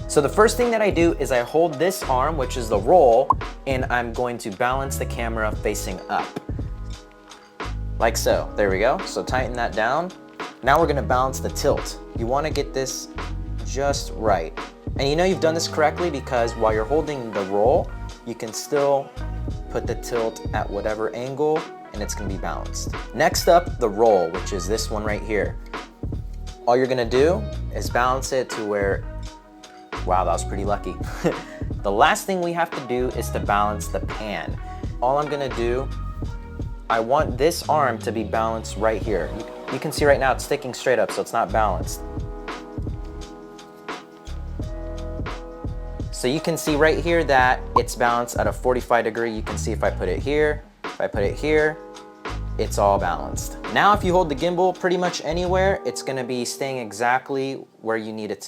So the first thing that I do is I hold this arm, which is the roll, and I'm going to balance the camera facing up. Like so, there we go. So tighten that down. Now we're gonna balance the tilt. You wanna get this just right. And you know you've done this correctly because while you're holding the roll, you can still put the tilt at whatever angle and it's gonna be balanced. Next up, the roll, which is this one right here. All you're gonna do is balance it to where, wow, that was pretty lucky. The last thing we have to do is to balance the pan. All I'm gonna do, I want this arm to be balanced right here. You can see right now it's sticking straight up, so it's not balanced. So you can see right here that it's balanced at a 45 degree. You can see if I put it here, if I put it here, it's all balanced. Now if you hold the gimbal pretty much anywhere, it's gonna be staying exactly where you need it to.